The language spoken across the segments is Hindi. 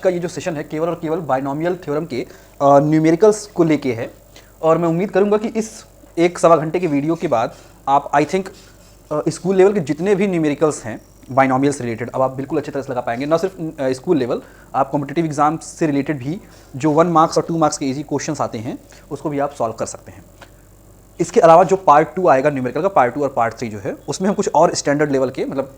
का ये जो सेशन है केवल और केवल बाइनोमियल थ्योरम के न्यूमेरिकल्स को लेके है, और मैं उम्मीद करूंगा कि इस 1-1.25 घंटे के वीडियो के बाद आप आई थिंक स्कूल लेवल के जितने भी न्यूमेरिकल्स हैं बाइनोमियल से रिलेटेड अब आप बिल्कुल अच्छी तरह से लगा पाएंगे। ना सिर्फ स्कूल लेवल, आप कॉम्पिटिटिव एग्जाम से रिलेटेड भी जो 1 मार्क्स और 2 मार्क्स के इजी क्वेश्चंस आते हैं उसको भी आप सॉल्व कर सकते हैं। इसके अलावा जो पार्ट 2 आएगा न्यूमेरिकल का, पार्ट 2 और पार्ट 3 जो है उसमें हम कुछ और स्टैंडर्ड लेवल के मतलब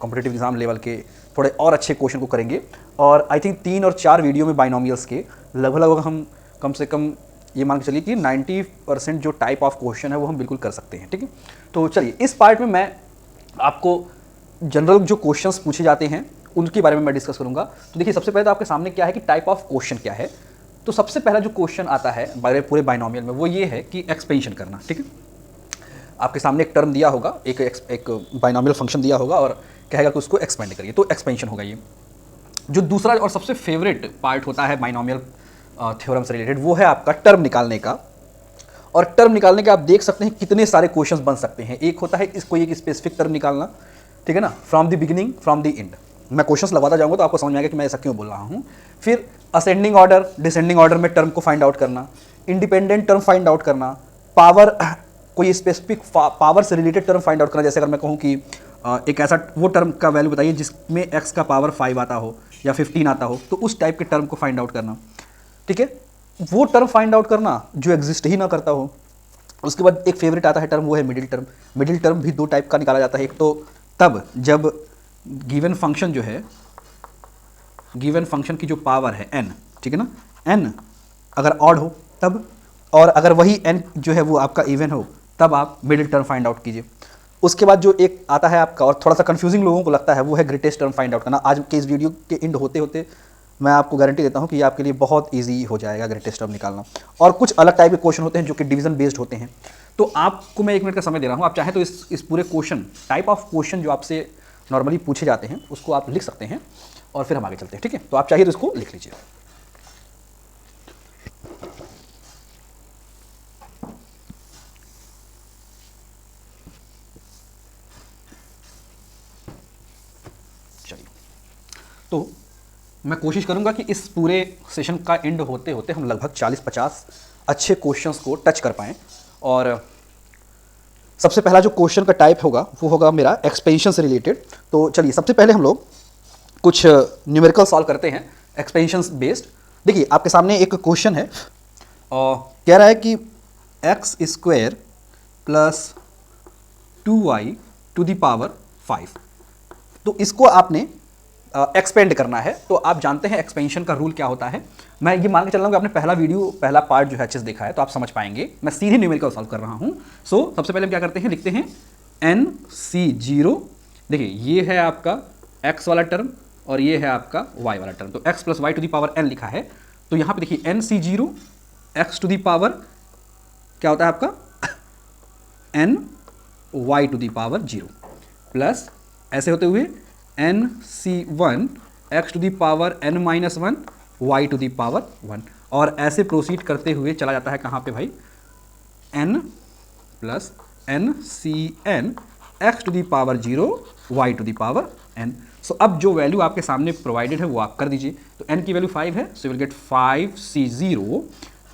कॉम्पिटिटिव एग्जाम लेवल के थोड़े और अच्छे क्वेश्चन को करेंगे। और आई थिंक 3 और 4 वीडियो में बाइनोमियल्स के लगभग हम कम से कम ये मान के चलिए कि 90% जो टाइप ऑफ क्वेश्चन है वो हम बिल्कुल कर सकते हैं। ठीक है, तो चलिए इस पार्ट में मैं आपको जनरल जो क्वेश्चंस पूछे जाते हैं उनके बारे में मैं डिस्कस करूंगा। तो देखिए सबसे पहले तो आपके सामने क्या है कि टाइप ऑफ क्वेश्चन क्या है। तो सबसे पहला जो क्वेश्चन आता है पूरे बाइनोमियल में वो ये है कि एक्सपेंशन करना। ठीक है, आपके सामने एक टर्म दिया होगा, एक बाइनोमियल फंक्शन दिया होगा और कहेगा कि उसको एक्सपेंड करिए, तो एक्सपेंशन होगा ये। जो दूसरा और सबसे फेवरेट पार्ट होता है बाइनोमियल थ्योरम से रिलेटेड वो है आपका टर्म निकालने का। और टर्म निकालने के आप देख सकते हैं कितने सारे क्वेश्चंस बन सकते हैं। एक होता है इसको एक स्पेसिफिक टर्म निकालना, ठीक है ना, from the beginning from the and. मैं क्वेश्चंस लगवाता जाऊंगा तो आपको समझ में आएगा कि मैं ऐसा क्यों बोल रहा हूं। फिर असेंडिंग ऑर्डर डिसेंडिंग ऑर्डर में टर्म को फाइंड आउट करना, इंडिपेंडेंट टर्म फाइंड आउट करना, पावर कोई स्पेसिफिक पावर से रिलेटेड टर्म फाइंड आउट करना। जैसे अगर मैं कहूँ कि एक ऐसा वो टर्म का वैल्यू बताइए जिसमें x का पावर 5 आता हो या 15 आता हो, तो उस टाइप के टर्म को फाइंड आउट करना। ठीक है, वो टर्म फाइंड आउट करना जो एग्जिस्ट ही ना करता हो। उसके बाद एक फेवरेट आता है टर्म, वो है मिडिल टर्म। मिडिल टर्म भी 2 टाइप का निकाला जाता है। एक तो तब जब गिवन फंक्शन जो है, गिवन फंक्शन की जो पावर है n, ठीक है ना, n अगर ऑड हो तब, और अगर वही n जो है वो आपका इवन हो तब आप मिडिल टर्म फाइंड आउट कीजिए। उसके बाद जो एक आता है आपका और थोड़ा सा कंफ्यूजिंग लोगों को लगता है वो है ग्रेटेस्ट टर्म फाइंड आउट करना। आज के इस वीडियो के एंड होते होते मैं आपको गारंटी देता हूं कि ये आपके लिए बहुत इजी हो जाएगा ग्रेटेस्ट टर्म निकालना। और कुछ अलग टाइप के क्वेश्चन होते हैं जो कि डिवीजन बेस्ड होते हैं। तो आपको मैं 1 मिनट का समय दे रहा हूं, आप चाहें तो इस पूरे क्वेश्चन टाइप ऑफ क्वेश्चन जो आपसे नॉर्मली पूछे जाते हैं उसको आप लिख सकते हैं और फिर हम आगे चलते हैं। ठीक है, तो आप चाहिए तो इसको लिख लीजिए। चलिए, तो मैं कोशिश करूंगा कि इस पूरे सेशन का एंड होते होते हम लगभग 40-50 अच्छे क्वेश्चंस को टच कर पाएं। और सबसे पहला जो क्वेश्चन का टाइप होगा वो होगा मेरा एक्सपेंशन से रिलेटेड। तो चलिए सबसे पहले हम लोग कुछ न्यूमेरिकल सॉल्व करते हैं एक्सपेंशन बेस्ड। देखिए आपके सामने एक क्वेश्चन है और कह रहा है कि x² plus 2y to the power 5। तो इसको आपने एक्सपेंड करना है। तो आप जानते हैं एक्सपेंशन का रूल क्या होता है। मैं ये मान के चल रहा हूँ कि आपने पहला पार्ट जो है अच्छे से देखा है तो आप समझ पाएंगे। मैं सीधे न्यूमेरिकल सॉल्व कर रहा हूँ। सो सबसे पहले हम क्या करते हैं, लिखते हैं NC0। देखिए ये है आपका x वाला टर्म और ये है आपका y वाला टर्म। तो x plus y to the power n लिखा है। तो यहाँ पे देखिए NC0 x to the power क्या होता है आपका n y to the power 0 plus ऐसे होते हुए NC1 x to the power n minus 1 y to the power 1। और ऐसे प्रोसीड करते हुए चला जाता है कहाँ पे भाई, n plus NCn x to the power 0 y to the power n। So अब जो वैल्यू आपके सामने प्रोवाइडेड है वो आप कर दीजिए। तो n की वैल्यू 5 है, so will get 5C0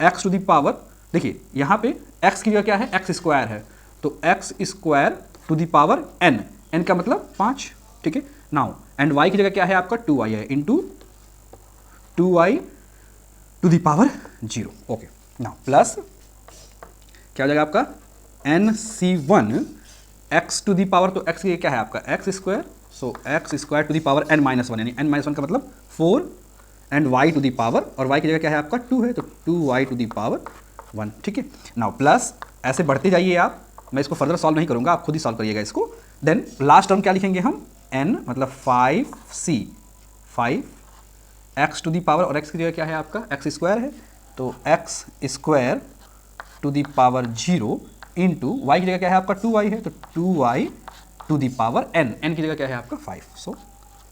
x to the power, देखिए यहाँ पे x की जगह क्या है, x² है, तो x² to the power n, n का मतलब 5। ठीक है, नाउ एंड y की जगह क्या है आपका 2y है, into 2y to the power 0। Okay, now plus क्या हो जाएगा आपका NC1 x to the power, तो x की जगह क्या है आपका x², so x² to the power n minus 1, यानी n माइनस 1 का मतलब 4 and y to the power, और y की जगह क्या है आपका 2 है, तो 2y टू दी पावर 1। ठीक है, नाउ प्लस ऐसे बढ़ते जाइए आप, मैं इसको फर्दर सॉल्व नहीं करूंगा, आप खुद ही सॉल्व करिएगा इसको। देन लास्ट टर्म क्या लिखेंगे हम, n मतलब 5c 5 x to the power, और x की जगह क्या है आपका x² है, तो x² to the power 0 into y की जगह क्या है आपका 2y है, तो 2y to the power n की जगह क्या है आपका 5। सो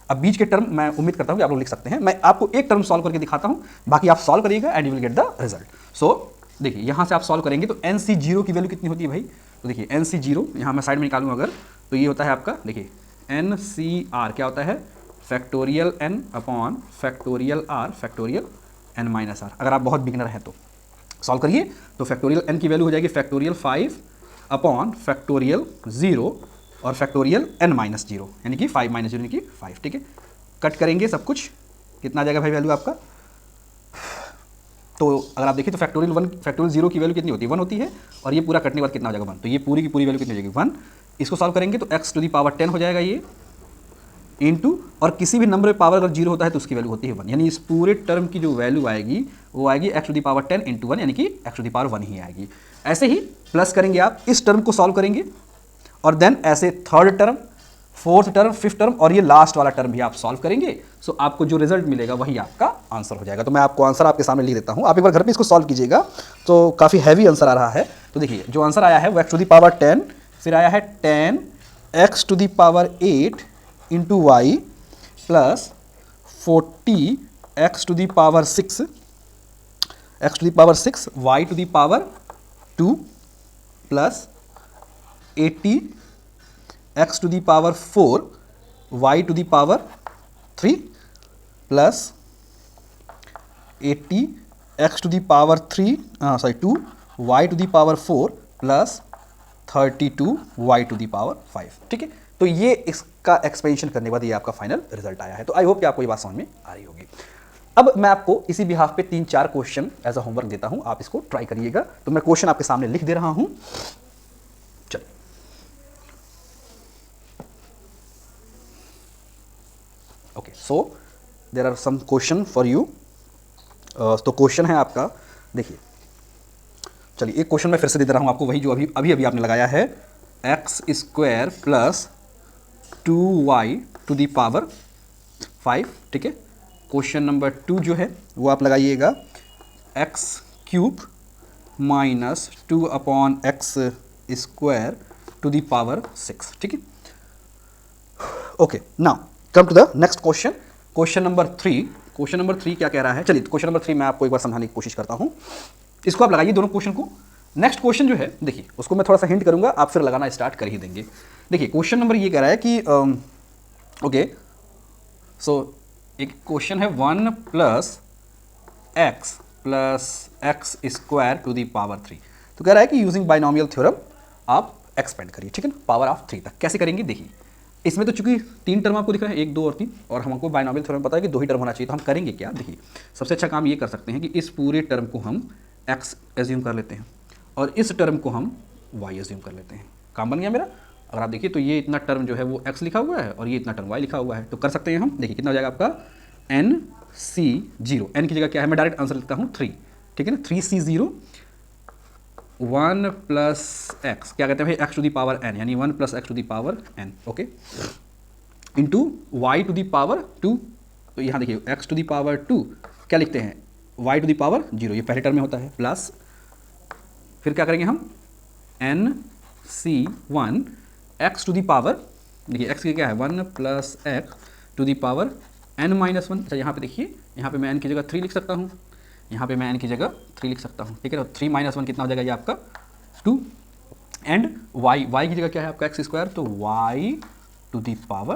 अब बीच के टर्म मैं उम्मीद करता हूँ कि आप लोग लिख सकते हैं। मैं आपको एक टर्म सॉल्व करके दिखाता हूँ, बाकी आप सॉल्व करिएगा and you will get the result. So देखिए यहाँ से आप सॉल्व करेंगे तो NC0 की वैल्यू कितनी होती है भाई, तो देखिए NC0 यहाँ मैं साइड में निकालूँ अगर, तो ये होता है आपका, देखिए NCR क्या होता है factorial n upon factorial r factorial n minus r। अगर आप बहुत बिगनर हैं तो सॉल्व करिए, तो फैक्टोरियल n की वैल्यू हो जाएगी फैक्टोरियल 5 अपॉन फैक्टोरियल 0 और फैक्टोरियल n माइनस 0 यानी कि 5 माइनस 0 यानी कि 5। ठीक है, कट करेंगे सब कुछ, कितना आ जाएगा भाई वैल्यू आपका। तो अगर आप देखिए तो फैक्टोरियल 1 फैक्टोरियल 0 की वैल्यू कितनी होती है, 1 होती है, और ये पूरा कटने के बाद कितना हो जाएगा 1। तो ये पूरी की पूरी वैल्यू कितनी हो जाएगी 1। इसको सॉल्व करेंगे तो x टू दी पावर 10 हो जाएगा ये, इनटू, और किसी भी नंबर में पावर अगर 0 होता है तो उसकी वैल्यू होती है 1, यानी इस पूरे टर्म की जो वैल्यू आएगी वो आएगी x to the power 10 into 1, यानी कि x टू दी पावर 1 ही आएगी। ऐसे ही प्लस करेंगे आप, इस टर्म को सॉल्व करेंगे और देन ऐसे third term, fourth term, fifth term और ये लास्ट वाला टर्म भी आप सॉल्व करेंगे। सो आपको जो रिजल्ट मिलेगा वही आपका आंसर हो जाएगा। तो मैं आपको आंसर आपके सामने लिख देता हूँ, आप एक बार घर पे इसको सॉल्व कीजिएगा। तो काफ़ी हैवी आंसर आ रहा है। तो देखिए जो आंसर आया है वो x टू दी पावर 10, फिर आया है 10 x to the power 8 into y plus 40 x to the power 6 x to the power 6 y to the power 2 plus 80 x to the power 4 y to the power 3 plus 80 x to the power 2 y to the power 4 plus 32 y to the power 5। ठीक है, तो ये इसका एक्सपेंशन करने के बाद ये आपका फाइनल रिजल्ट आया है। तो आई होप कि आपको ये बात समझ में आ रही होगी। अब मैं आपको इसी बिहाफ पे 3-4 क्वेश्चन एज अ होमवर्क देता हूं, आप इसको ट्राई करिएगा। तो मैं क्वेश्चन आपके सामने लिख दे रहा हूं, चलिए। Okay, so there are some question for you. तो क्वेश्चन है आपका, देखिए, चलिए एक क्वेश्चन मैं फिर से दे रहा हूं आपको, वही जो अभी आपने लगाया है, x square plus 2y to the power 5। ठीक है, क्वेश्चन नंबर 2 जो है वो आप लगाइएगा x cube minus 2 upon x square to the power 6। ठीक है, okay, now come to the next question, question number 3। Question number 3 क्या कह रहा है, चलिए क्वेश्चन नंबर 3 मैं आपको एक बार समझाने की कोशिश करता हूं। इसको आप लगाइए दोनों क्वेश्चन को। नेक्स्ट क्वेश्चन जो है, देखिए उसको मैं थोड़ा सा हिंट करूंगा, आप फिर लगाना स्टार्ट कर ही देंगे। देखिए क्वेश्चन नंबर ये कह रहा है कि ओके, सो एक क्वेश्चन है 1 plus x square to the power 3। तो कह रहा है कि यूजिंग बाइनोमियल थ्योरम आप एक्सपेंड करिए। ठीक है ना, पावर ऑफ 3 तक कैसे करेंगे, देखिए इसमें तो चूंकि 3 टर्म आपको दिख रहे हैं, 1, 2 और 3, और हमको बाइनोमियल थ्योरम पता है कि 2 ही टर्म होना चाहिए। तो हम करेंगे क्या, देखिए सबसे अच्छा काम ये कर सकते हैं कि इस पूरे टर्म को हम x एज्यूम कर लेते हैं और इस टर्म को हम y एज्यूम कर लेते हैं। काम बन गया मेरा। अगर आप देखिए तो ये इतना टर्म जो है वो x लिखा हुआ है और ये इतना टर्म y लिखा हुआ है। तो कर सकते हैं हम, देखिए कितना हो जाएगा आपका NC0, n की जगह क्या है, मैं डायरेक्ट आंसर लिखता हूँ 3। ठीक है ना, 3C0 1 प्लस एक्स, क्या कहते हैं भाई, x to the power n, यानी 1 plus x to the power n, okay, into y to the power 2। तो यहाँ देखिए x टू दी पावर 2 क्या लिखते हैं, y टू दी पावर 0, ये पहले टर्म में होता है, प्लस फिर क्या करेंगे हम NC1 x to the power, देखिए x की क्या है 1 plus x to the power n minus 1। अच्छा यहाँ पे देखिए, यहाँ पे मैं n की जगह 3 लिख सकता हूँ, यहाँ पे मैं n की जगह 3 लिख सकता हूँ। ठीक है, तो 3 माइनस 1 कितना हो जाएगा ये आपका 2, एंड y की जगह क्या है आपका एक्स स्क्वायर, तो y टू दी पावर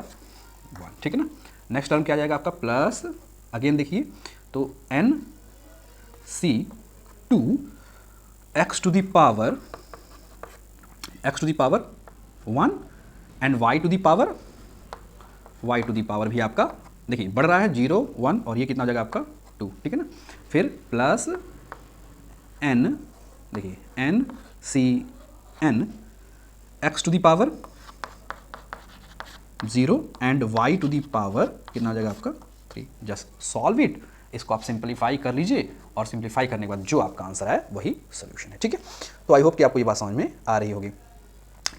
1। ठीक है ना, नेक्स्ट टर्म क्या आ जाएगा आपका प्लस, अगेन देखिए तो NC2 x to the power 1 and y to the power भी आपका देखिए बढ़ रहा है 0, 1 और ये कितना हो जाएगा आपका 2। ठीक है ना, फिर प्लस n, देखिए NCn x to the power 0 and y to the power कितना हो जाएगा आपका 3। जस्ट सॉल्व इट, इसको आप सिंप्लीफाई कर लीजिए और सिंप्लीफाई करने के बाद जो आपका आंसर है वही सोल्यूशन है। ठीक है, तो आई होप कि आपको ये बात समझ में आ रही होगी।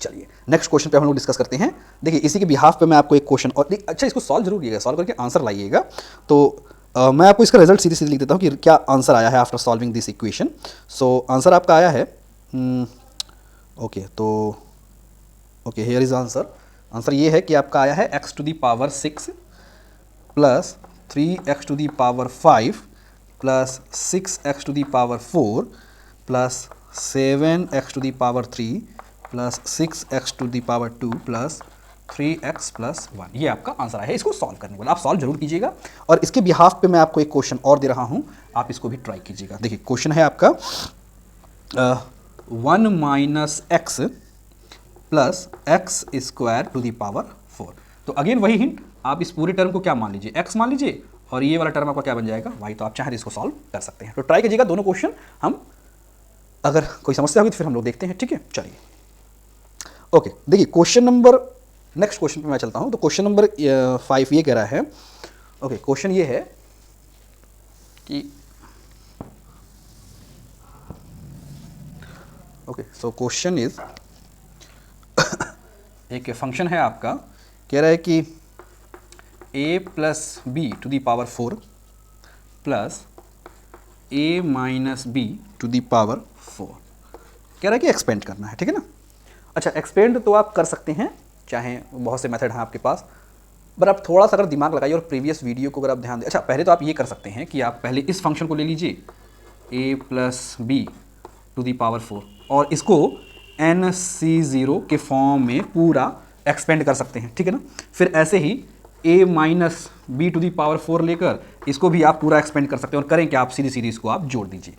चलिए नेक्स्ट क्वेश्चन पे हम लोग डिस्कस करते हैं। देखिए इसी के बिहाफ पे मैं आपको एक क्वेश्चन और अच्छा इसको सॉल्व जरूर कीजिएगा, सॉल्व करके आंसर लाइएगा। तो मैं आपको इसका रिजल्ट सीधे सीधे लिख देता हूँ कि क्या आंसर आया है after solving this equation. So answer आपका आया है, ओके, तो okay here is answer. Answer ये है कि आपका आया है x to the power 6 plus 3x to the power 5 plus 6x to the power 4 plus 7x to the power 3 plus 6x to the power 2 plus 3x+1, ये आपका आंसर है इसको सॉल्व करने वाला। आप सॉल्व जरूर कीजिएगा और इसके बिहाफ पे मैं आपको एक क्वेश्चन और दे रहा हूं, आप इसको भी ट्राई कीजिएगा। देखिए क्वेश्चन है आपका 1 - x plus x square to the power 4। तो अगेन वही हिंट, आप इस पूरे टर्म को क्या मान लीजिए, x मान लीजिए, और ये वाला टर्म आपका क्या बन जाएगा, y। तो आप चाहें तो इसको सॉल्व कर सकते हैं। तो ट्राई कीजिएगा दोनों क्वेश्चन, हम अगर कोई समस्या होगी तो फिर हम लोग देखते हैं, ठीक है। चलिए ओके, देखिए क्वेश्चन नंबर, नेक्स्ट क्वेश्चन पे मैं चलता हूं। तो क्वेश्चन नंबर 5 ये कह रहा है, ओके क्वेश्चन ये है कि ओके सो क्वेश्चन इज एक फंक्शन है आपका, कह रहा है कि a + b to the power 4 plus a - b to the power 4, कह रहा है कि एक्सपेंड करना है, ठीक है ना। अच्छा एक्सपेंड तो आप कर सकते हैं, चाहे बहुत से मेथड हैं आपके पास, पर आप थोड़ा सा अगर दिमाग लगाइए और प्रीवियस वीडियो को अगर आप ध्यान दें। अच्छा पहले तो आप ये कर सकते हैं कि आप पहले इस फंक्शन को ले लीजिए a + b to the power 4 और इसको NC0 के फॉर्म में पूरा एक्सपेंड कर सकते हैं, ठीक है ना। फिर ऐसे ही a - b to the power 4 लेकर इसको भी आप पूरा एक्सपेंड कर सकते हैं और करें कि आप सीधी सीधी इसको आप जोड़ दीजिए,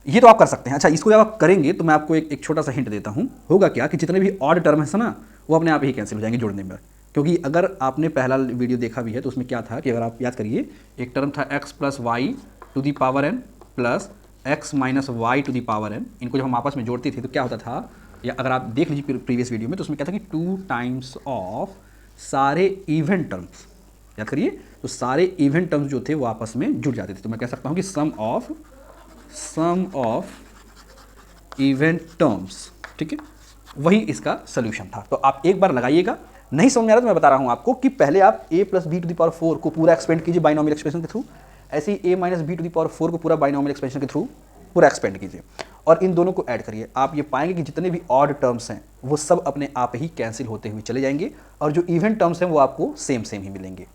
ये तो आप कर सकते हैं। अच्छा इसको जब आप करेंगे तो मैं आपको एक छोटा सा हिंट देता हूँ, होगा क्या कि जितने भी ऑड टर्म है ना वो अपने आप ही कैंसिल हो जाएंगे जोड़ने में। क्योंकि अगर आपने पहला वीडियो देखा भी है तो उसमें क्या था कि अगर आप याद करिए, एक टर्म था x + y to the power n plus x - y to the power n, इनको जब हम आपस में जोड़ते थे तो क्या होता था, या अगर आप देख लीजिए प्रीवियस वीडियो में तो उसमें क्या था कि 2 टाइम्स ऑफ सारे इवन टर्म्स, याद करिए, तो सारे इवन टर्म्स जो थे वो आपस में जुड़ जाते थे। तो मैं कह सकता हूँ कि सम ऑफ इवन टर्म्स, ठीक है, वही इसका सोल्यूशन था। तो आप एक बार लगाइएगा, नहीं समझ में आ रहा तो मैं बता रहा हूं आपको कि पहले आप a + b to the power 4 को पूरा एक्सपेंड कीजिए बाइनोमियल एक्सपेंशन के थ्रू, ऐसे ही a - b to the power 4 को पूरा बाइनोमियल एक्सपेंशन के थ्रू पूरा एक्सपेंड कीजिए और इन दोनों को ऐड करिए। आप ये पाएंगे कि जितने भी ऑड टर्म्स हैं वो सब अपने आप ही कैंसिल होते हुए चले जाएंगे और जो इवन टर्म्स हैं वो आपको सेम ही मिलेंगे,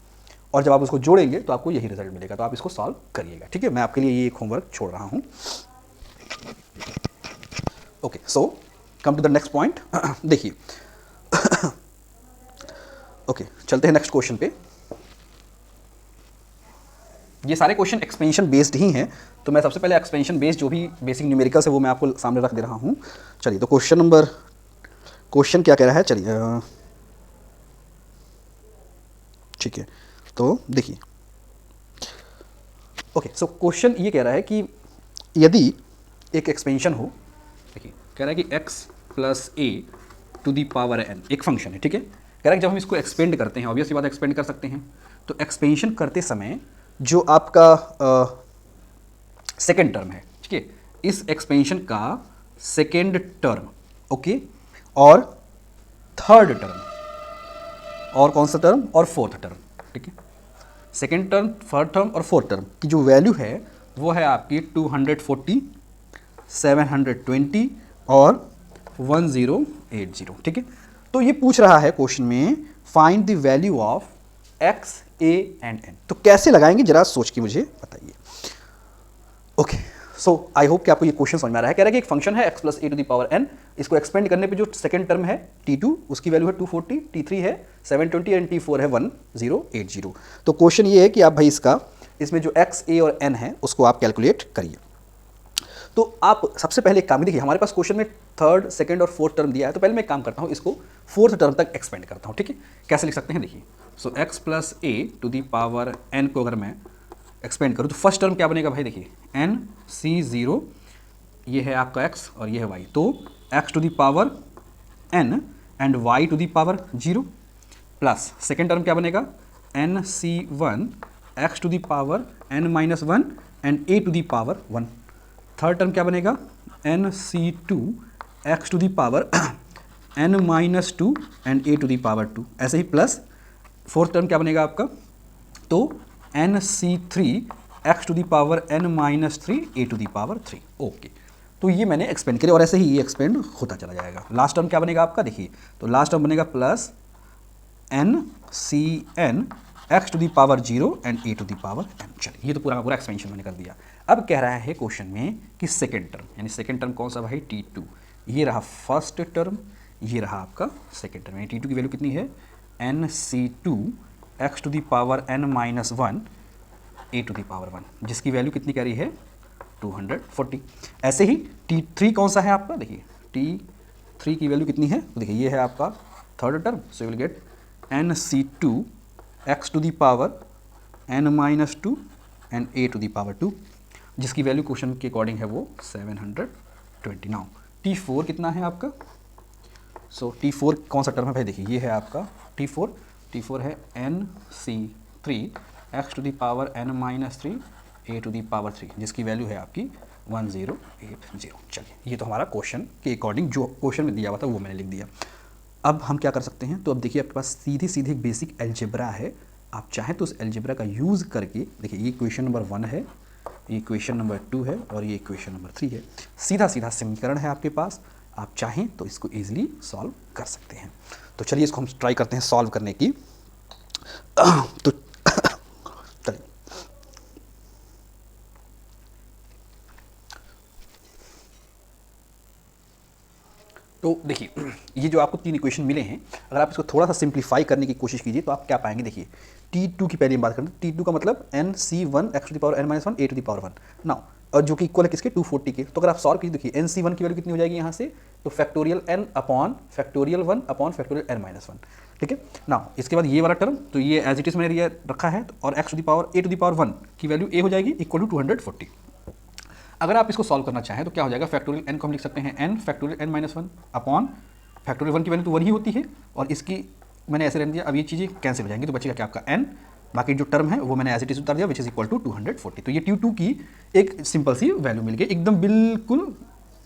और जब आप उसको जोड़ेंगे तो आपको यही रिजल्ट मिलेगा। तो आप इसको सॉल्व करिएगा, ठीक है। मैं आपके लिए ये एक होमवर्क छोड़ रहा हूँ। Okay so come to the next point. देखिए ओके चलते हैं नेक्स्ट क्वेश्चन पे। ये सारे क्वेश्चन एक्सपेंशन बेस्ड ही हैं, तो मैं सबसे पहले एक्सपेंशन बेस्ड जो भी बेसिक न्यूमेरिकल्स है वो मैं आपको सामने रख दे रहा हूँ। चलिए तो क्वेश्चन क्या कह रहा है, चलिए ठीक है। तो देखिए ओके सो क्वेश्चन ये कह रहा है कि यदि एक एक्सपेंशन हो, देखिए कह रहा है कि x + a to the power n एक फंक्शन है, ठीक है। कह रहा है कि जब हम इसको एक्सपेंड करते हैं, ऑब्वियस सी बात एक्सपेंड कर सकते हैं, तो एक्सपेंशन करते समय जो आपका सेकेंड टर्म है, ठीक है, इस एक्सपेंशन का सेकेंड टर्म, ओके, और थर्ड टर्म, और कौन सा टर्म, और फोर्थ टर्म, ठीक है। सेकेंड टर्म, थर्ड टर्म और फोर्थ टर्म की जो वैल्यू है वो है आपकी 240, 720 और 1080, ठीक है। तो ये पूछ रहा है क्वेश्चन में find the value of x, a and n। तो कैसे लगाएंगे जरा सोच के मुझे बताइए। ओके सो आई होप कि आपको ये क्वेश्चन समझ में आ रहा है। कह रहा है कि एक फंक्शन है x + a to the power n, इसको एक्सपेंड करने पे जो सेकंड टर्म है t2 उसकी वैल्यू है 240, t3 है 720 एंड t4 है 1080। तो क्वेश्चन ये है कि आप भाई इसमें जो x, a और n है उसको आप कैलकुलेट करिए। तो आप सबसे पहले एक काम, देखिए हमारे पास क्वेश्चन में थर्ड, सेकंड और फोर्थ टर्म दिया है, तो पहले मैं एक काम करता हूँ, इसको फोर्थ टर्म तक एक्सपेंड करता हूँ, ठीक है। कैसे लिख सकते हैं, देखिए so x + a to the power n को अगर मैं एक्सपेंड करूँ तो फर्स्ट टर्म क्या बनेगा भाई, देखिए NC0, ये है आपका x और ये है y, तो x to the power n and y to the power 0 plus second term क्या बनेगा NC1 x to the power n - 1 and a to the power 1। Third term क्या बनेगा NC2 x to the power n - 2 and a to the power 2, ऐसे ही प्लस फोर्थ टर्म क्या बनेगा आपका, तो NC3 x to the power n - 3 a to the power 3। Okay तो ये मैंने एक्सपेंड किया और ऐसे ही ये एक्सपेंड होता चला जाएगा। लास्ट टर्म क्या बनेगा आपका, देखिए तो लास्ट टर्म बनेगा plus NCn x to the power 0 and a to the power n। चलिए ये तो पूरा का पूरा एक्सपेंशन मैंने कर दिया। अब कह रहा है क्वेश्चन में कि सेकेंड टर्म, यानी सेकेंड टर्म कौन सा भाई, t2, ये रहा फर्स्ट टर्म, ये रहा आपका सेकेंड टर्म, यानी t2 की वैल्यू कितनी है NC2 x to the power n minus 1 a to the power 1, जिसकी वैल्यू कितनी कह रही है 240। ऐसे ही T3 कौन सा है आपका, देखिए T3 की वैल्यू कितनी है, तो देखिए ये है आपका third term, so you will get NC2 x to the power n minus 2 and a to the power 2, जिसकी वैल्यू क्वेश्चन के अकॉर्डिंग है वो 720। नाउ T4 कितना है आपका, सो T4 कौन सा टर्म है भाई, देखिए ये है आपका T4 है NC3 x to the power n minus 3 a to the power 3, जिसकी वैल्यू है आपकी 1080। चलिए ये तो हमारा क्वेश्चन के अकॉर्डिंग जो क्वेश्चन में दिया हुआ था वो मैंने लिख दिया। अब हम क्या कर सकते हैं, तो अब देखिए आपके पास सीधी एक बेसिक एल्जेब्रा है, आप चाहें तो उस एल्जेब्रा का यूज़ करके, देखिए ये क्वेश्चन नंबर 1 है, ये क्वेश्चन नंबर 2 है और ये क्वेश्चन नंबर 3 है। सीधा समीकरण है आपके पास, आप चाहें तो इसको ईजिली सॉल्व कर सकते हैं। तो चलिए इसको हम ट्राई करते हैं सॉल्व करने की। तो चलिए तो देखिए ये जो आपको 3 इक्वेशन मिले हैं, अगर आप इसको थोड़ा सा सिंप्लीफाई करने की कोशिश कीजिए तो आप क्या पाएंगे, देखिए T2 की पहले हम बात करते हैं। T2 का मतलब NC1 x to the power n minus 1 a to the power 1 now, और जो कि इक्वल है किसके 240 के। तो अगर आप सॉल्व कीजिए, देखिए NC1 की वैल्यू कितनी हो जाएगी यहाँ से, तो factorial n upon factorial 1 upon factorial n minus 1, ठीक है। नाउ इसके बाद ये वाला टर्म, तो ये एज इट इज मैंने ये रखा है, और x to the power a to the power 1 की वैल्यू a हो जाएगी इक्वल टू 240। अगर आप इसको सॉल्व करना चाहें तो क्या हो जाएगा, फैक्टोरियल n को हम लिख सकते हैं n factorial n minus 1 upon factorial 1 की वैल्यू तो 1 ही होती है, और इसकी मैंने ऐसे रहने दिया। अब ये चीज़ें कैंसिल हो जाएंगी, तो बचेगा क्या आपका n, बाकी जो टर्म है वो मैंने एज इट इज उतार दिया, विच इज इक्वल टू 240। तो ये T2 की एक सिंपल सी वैल्यू मिल गई, एकदम बिल्कुल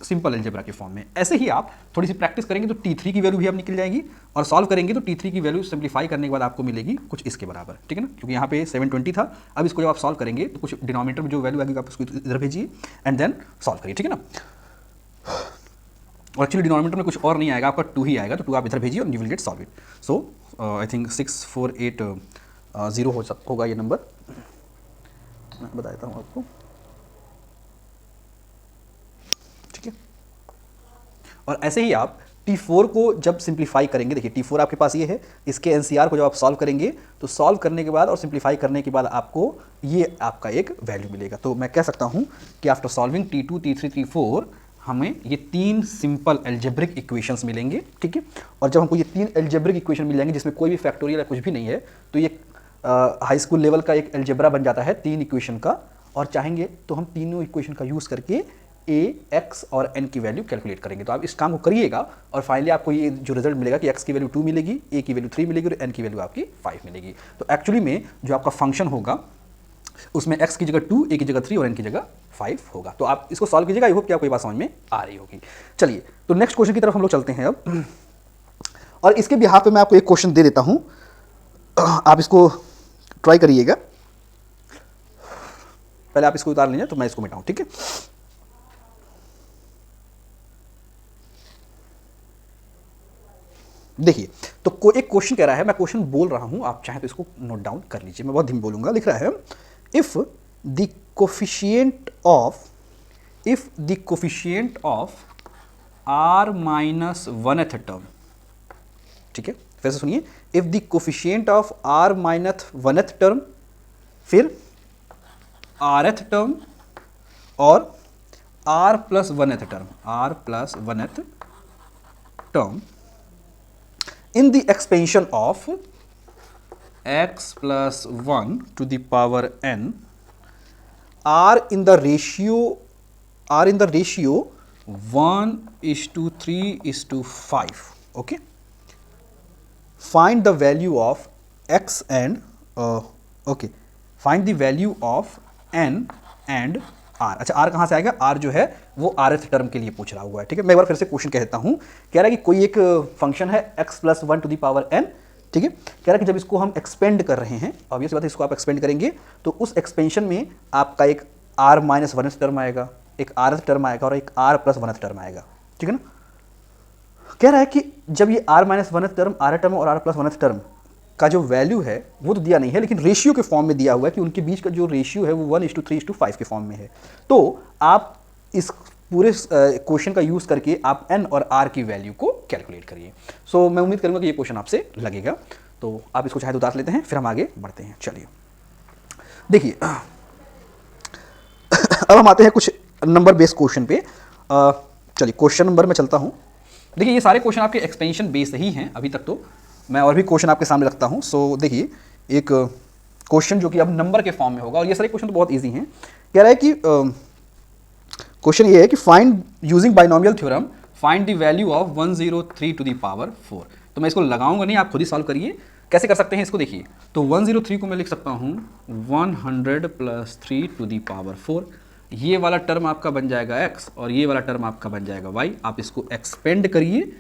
सिंपल अलजेब्रा के फॉर्म में। ऐसे ही आप थोड़ी सी प्रैक्टिस करेंगे तो T3 की वैल्यू भी आप निकल जाएगी, और सॉल्व करेंगे तो T3 की वैल्यू सिंप्लीफाई करने के बाद आपको मिलेगी कुछ इसके बराबर, ठीक है ना, क्योंकि यहाँ पे 720 था। अब इसको जब आप सॉल्व करेंगे तो कुछ डिनोमिनेटर में जो वैल्यू आएगी आप उसको इधर भेजिए एंड देन सॉल्व करिए, ठीक है ना। और एक्चुअली डिनोमिनेटर में कुछ और नहीं आएगा, आपका 2 ही आएगा, तो 2 आप इधर भेजिए और you will gate solve it. So I think 6480 होगा ये नंबर, मैं बता देता हूँ आपको, ठीक है। और ऐसे ही आप T4 को जब सिंप्लीफाई करेंगे, देखिए T4 आपके पास ये है, इसके NCR को जब आप सॉल्व करेंगे तो सॉल्व करने के बाद और सिंप्लीफाई करने के बाद आपको ये आपका एक वैल्यू मिलेगा। तो मैं कह सकता हूँ कि after solving T2 T3 T4 हमें ये 3 सिंपल एल्जेब्रिक इक्वेशंस मिलेंगे, ठीक है। और जब हमको ये 3 एल्जेब्रिक इक्वेशन मिल जाएंगे जिसमें कोई भी फैक्टोरियल या कुछ भी नहीं है, तो ये हाई स्कूल लेवल का एक एल्जेब्रा बन जाता है 3 इक्वेशन का। और चाहेंगे तो हम तीनों इक्वेशन का यूज़ करके a, x और n की वैल्यू कैलकुलेट करेंगे। तो आप इस काम को करिएगा और फाइनली आपको ये जो रिजल्ट मिलेगा कि x की वैल्यू 2 मिलेगी, a की वैल्यू 3 मिलेगी और n की वैल्यू आपकी 5 मिलेगी। तो एक्चुअली में जो आपका फंक्शन होगा उसमें x की जगह 2, a की जगह 3 और n की जगह 5 होगा। तो आप इसको सॉल्व कीजिएगा, आई होप कि आपको ये बात समझ में आ रही होगी। चलिए तो नेक्स्ट क्वेश्चन की तरफ हम लोग चलते हैं अब, और इसके बिहाफ पे मैं आपको एक क्वेश्चन दे देता हूं, आप इसको ट्राई करिएगा। पहले आप इसको उतार लीजिए तो मैं इसको मिटाऊं, ठीक है। देखिए तो एक क्वेश्चन कह रहा है, मैं क्वेश्चन बोल रहा हूं, आप चाहें तो इसको नोट डाउन कर लीजिए, मैं बहुत धीमे बोलूंगा। लिख रहा है if the coefficient of r minus 1th term, ठीक है, फिर से सुनिए, if the coefficient of r minus 1th term, फिर rth टर्म और r plus 1th term in the expansion of x plus 1 to the power n are in the ratio 1:3:5. Okay, find the value of x and find the value of n and r। अच्छा r कहाँ से आएगा, r जो है वो rth टर्म के लिए पूछ रहा हुआ है, ठीक है। मैं एक बार फिर से क्वेश्चन कह देता हूँ, कह रहा है कि कोई एक फंक्शन है x plus 1 to the power n, ठीक है। कह रहा है कि जब इसको हम एक्सपेंड कर रहे हैं, ऑब्वियस बात है, इसको आप एक्सपेंड करेंगे तो उस एक्सपेंशन में आपका एक r माइनस 1th टर्म आएगा, एक rth टर्म आएगा और एक r प्लस 1th टर्म आएगा, ठीक है ना। कह रहा है कि जब ये r minus 1th term, r term और r प्लस 1th टर्म का जो वैल्यू है वो तो दिया नहीं है, लेकिन रेशियो के फॉर्म में दिया हुआ है कि उनके बीच का जो रेशियो है वो 1:3:5 के फॉर्म में है। तो आप इस पूरे क्वेश्चन का यूज़ करके आप n और r की वैल्यू को कैलकुलेट करिए। सो मैं उम्मीद करूंगा कि ये क्वेश्चन आपसे लगेगा। तो आप इसको चाहे तो उतार लेते हैं, फिर हम आगे बढ़ते हैं। चलिए देखिए अब हम आते हैं कुछ नंबर बेस्ड क्वेश्चन पे। चलिए क्वेश्चन नंबर में चलता हूँ। देखिए ये सारे क्वेश्चन आपके एक्सपेंशन बेस्ड ही हैं अभी तक, तो मैं और भी क्वेश्चन आपके सामने रखता हूँ। सो देखिए एक क्वेश्चन जो कि अब नंबर के फॉर्म में होगा, और ये सारे क्वेश्चन तो बहुत ईजी हैं। कह रहा है कि क्वेश्चन ये है कि find using binomial theorem find the value of 103 to the power 4। तो मैं इसको लगाऊंगा नहीं, आप खुद ही सॉल्व करिए। कैसे कर सकते हैं इसको देखिए, तो 103 को मैं लिख सकता हूँ 100 + 3 टू द पावर 4। ये वाला टर्म आपका बन जाएगा x और ये वाला टर्म आपका बन जाएगा y। आप इसको एक्सपेंड करिए,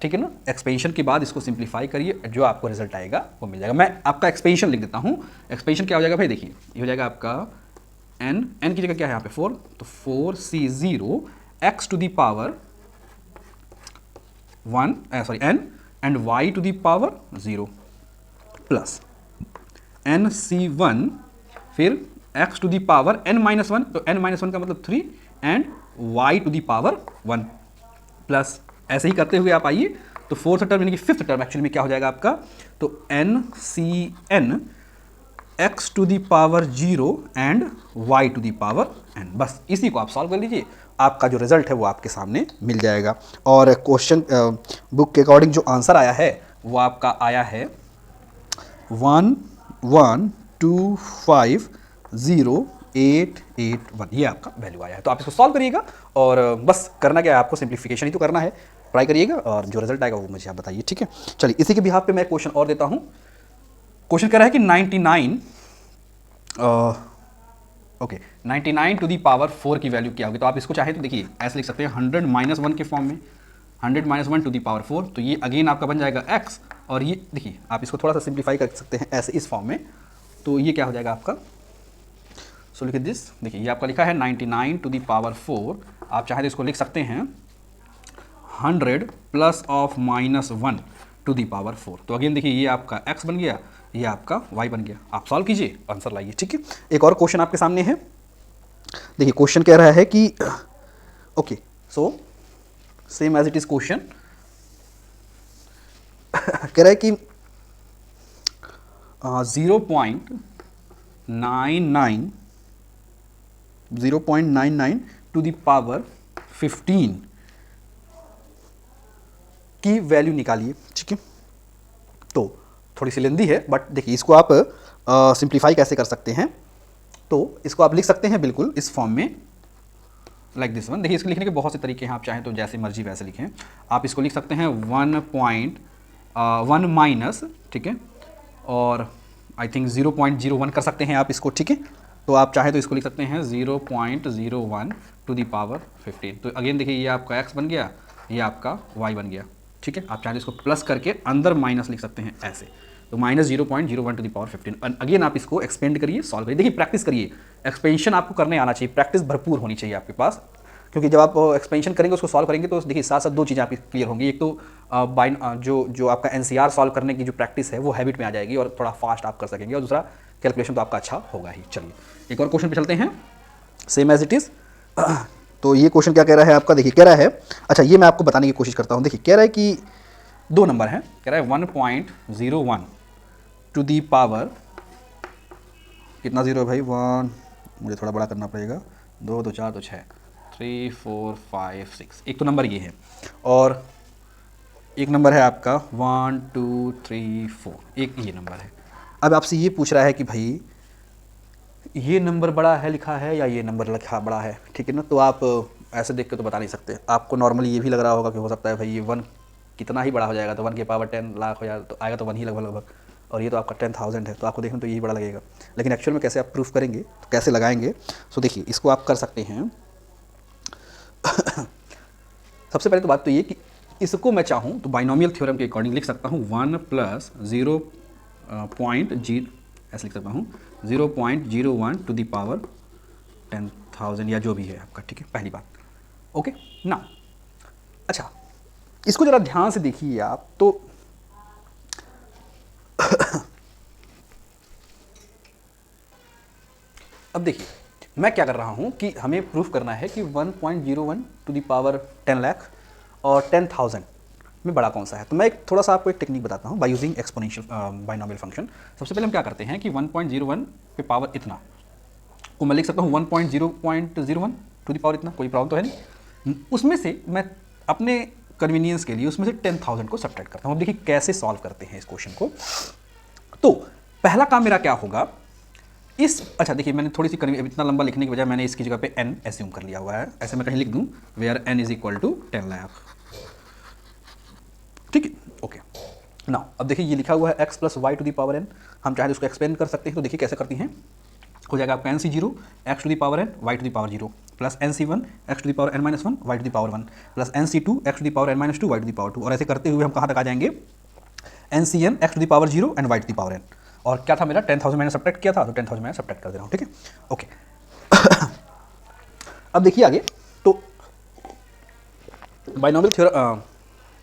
ठीक है ना। एक्सपेंशन के बाद इसको सिंप्लीफाई करिए, जो आपको रिजल्ट आएगा वो मिल जाएगा। मैं आपका एक्सपेंशन लिख देता हूँ। एक्सपेंशन क्या हो जाएगा भाई, देखिए ये हो जाएगा आपका n की जगह क्या है यहाँ पे 4, तो 4c0 x to the power 1 n and y to the power 0 plus nc1 फिर x to the power n-1, तो n-1 का मतलब 3 and y to the power 1 plus ऐसे ही करते हुए आप आइए, तो फोर्थ टर्म यानी कि फिफ्थ टर्म एक्चुअली में क्या हो जाएगा आपका, तो ncn x to the power 0 and y to the power n। बस इसी को आप सॉल्व कर लीजिए, आपका जो रिजल्ट है वो आपके सामने मिल जाएगा। और क्वेश्चन बुक के अकॉर्डिंग जो आंसर आया है वो आपका आया है 11250,881, ये आपका वैल्यू आया है। तो आप इसको सॉल्व करिएगा और बस करना क्या है, आपको सिंप्लीफिकेशन ही तो करना है। ट्राई करिएगा और जो रिजल्ट आएगा वो मुझे आप बताइए, ठीक है। चलिए इसी के बिहाफ पे मैं क्वेश्चन और देता हूँ। क्वेश्चन कह रहा है कि 99 टू दी पावर 4 की वैल्यू क्या होगी। तो आप इसको चाहे तो देखिए ऐसे लिख सकते हैं 100 - 1 के फॉर्म में, 100 - 1 टू दी पावर 4, तो ये अगेन आपका बन जाएगा x। और ये देखिए आप इसको थोड़ा सा सिंप्लीफाई कर सकते हैं ऐसे इस फॉर्म में, तो ये क्या हो जाएगा आपका, सो लिख दिस, देखिए ये आपका लिखा है 99 टू दी पावर 4। आप चाहे तो इसको लिख सकते हैं 100 + -1 टू दी पावर 4। तो अगेन देखिए ये आपका x बन गया, ये आपका y बन गया। आप सॉल्व कीजिए, आंसर लाइए, ठीक है। एक और क्वेश्चन आपके सामने है। देखिए क्वेश्चन कह रहा है कि okay, so same as it is question कह रहा है कि 0.99 टू द पावर 15 की वैल्यू निकालिए, ठीक है। तो थोड़ी सी लेंदी है, बट देखिए इसको आप सिंप्लीफाई कैसे कर सकते हैं, तो इसको आप लिख सकते हैं बिल्कुल इस फॉर्म में, लाइक दिस वन। देखिए इसको लिखने के बहुत से तरीके हैं, आप चाहें तो जैसे मर्जी वैसे लिखें। आप इसको लिख सकते हैं 1.1 माइनस, ठीक है, और आई थिंक 0.01 कर सकते हैं आप इसको, ठीक है। तो आप चाहें तो इसको लिख सकते हैं 0.01 टू द पावर 15। तो अगेन देखिए ये आपका x बन गया, ये आपका y बन गया, ठीक है। आप चाहें तो इसको प्लस करके अंदर माइनस लिख सकते हैं ऐसे, तो -0.01 टू द पावर 15। अगेन आप इसको एक्सपेंड करिए, सॉल्व करिए। देखिए प्रैक्टिस करिए, एक्सपेंशन आपको करने आना चाहिए, प्रैक्टिस भरपूर होनी चाहिए आपके पास, क्योंकि जब आप एक्सपेंशन करेंगे उसको सॉल्व करेंगे तो देखिए साथ साथ दो चीज़ें आपकी क्लियर होंगी। एक तो जो आपका एनसीआर सॉल्व करने की जो प्रैक्टिस है वो हैबिट में आ जाएगी और थोड़ा फास्ट आप कर सकेंगे, और दूसरा कैलकुलेशन तो आपका अच्छा होगा ही। चलिए एक और क्वेश्चन पे चलते हैं, सेम एज इट इज़। तो ये क्वेश्चन क्या कह रहा है आपका, देखिए कह रहा है, अच्छा ये मैं आपको बताने की कोशिश करता हूँ। देखिए कह रहा है कि दो नंबर हैं, कह रहा है 1.01 टू दी पावर, कितना जीरो है भाई, 1, मुझे थोड़ा बड़ा करना पड़ेगा, 2 2 4 2 6 3 4 5 6, एक तो नंबर ये है, और एक नंबर है आपका 1 2 3 4, एक ये नंबर है। अब आपसे ये पूछ रहा है कि भाई ये नंबर बड़ा है लिखा है या ये नंबर लिखा बड़ा है, ठीक है ना। तो आप ऐसे देख के तो बता नहीं सकते, आपको नॉर्मली ये भी लग रहा होगा कि हो सकता है भाई ये 1 कितना ही बड़ा हो जाएगा, तो 1 के पावर 10 लाख हो जाएगा, तो आएगा तो 1 ही लगभग, और ये तो आपका 10,000 है, तो आपको देखना तो यही बड़ा लगेगा। लेकिन एक्चुअल में कैसे आप प्रूफ करेंगे, तो कैसे लगाएंगे, सो देखिए इसको आप कर सकते हैं। सबसे पहले तो बात तो ये कि इसको मैं चाहूँ तो बाइनोमियल थ्योरम के अकॉर्डिंग लिख सकता हूँ 1 + 0.0, ऐसे लिख सकता हूँ 0.01 टू द पावर 10,000 या जो भी है आपका, ठीक है, पहली बात। ओके ना, अच्छा इसको ज़रा ध्यान से देखिए आप, तो अब देखिए मैं क्या कर रहा हूँ कि हमें प्रूफ करना है कि 1.01 टू द पावर 10 लाख और 10,000, में बड़ा कौन सा है। तो मैं एक थोड़ा सा आपको एक टेक्निक बताता हूँ by using exponential binomial function. सबसे पहले हम क्या करते हैं कि 1.01 पे पावर इतना को मैं लिख सकता हूँ 1.0.01 टू द पावर इतना, कोई प्रॉब्लम तो है नहीं। उसमें से मैं अपने कन्वीनियंस के लिए उसमें से 10,000 को सब्ट्रैक्ट करता हूँ। अब देखिए कैसे सॉल्व करते हैं इस क्वेश्चन को। तो पहला काम मेरा क्या होगा, अच्छा देखिए मैंने थोड़ी सी इतना लंबा लिखने की बजाय मैंने इसकी जगह पे n एज्यूम कर लिया हुआ है। ऐसे मैं कहीं लिख दूं where n is equal to 10 lakh, ठीक है, ओके। नाउ अब देखिए ये लिखा हुआ है x plus y to the power n, हम चाहे तो उसको एक्सपेंड कर सकते हैं। तो देखिए कैसे करती हैं, हो जाएगा आपका nc0 x to the power n y to the power 0 plus nc1 x to the power n minus 1 y to the power 1 plus nc2 x to the power n minus 2 y to the power 2। और ऐसे करते हुए हम कहाँ तक आ जाएंगे, ncn x to the power 0 and y to the power n। और क्या था मेरा 10,000 मैंने सब्ट्रैक्ट किया था, तो 10,000 मैंने सब्ट्रैक्ट कर दे रहा हूँ, ठीक है, ओके। अब देखिए आगे, तो बाइनोमियल थ्योरम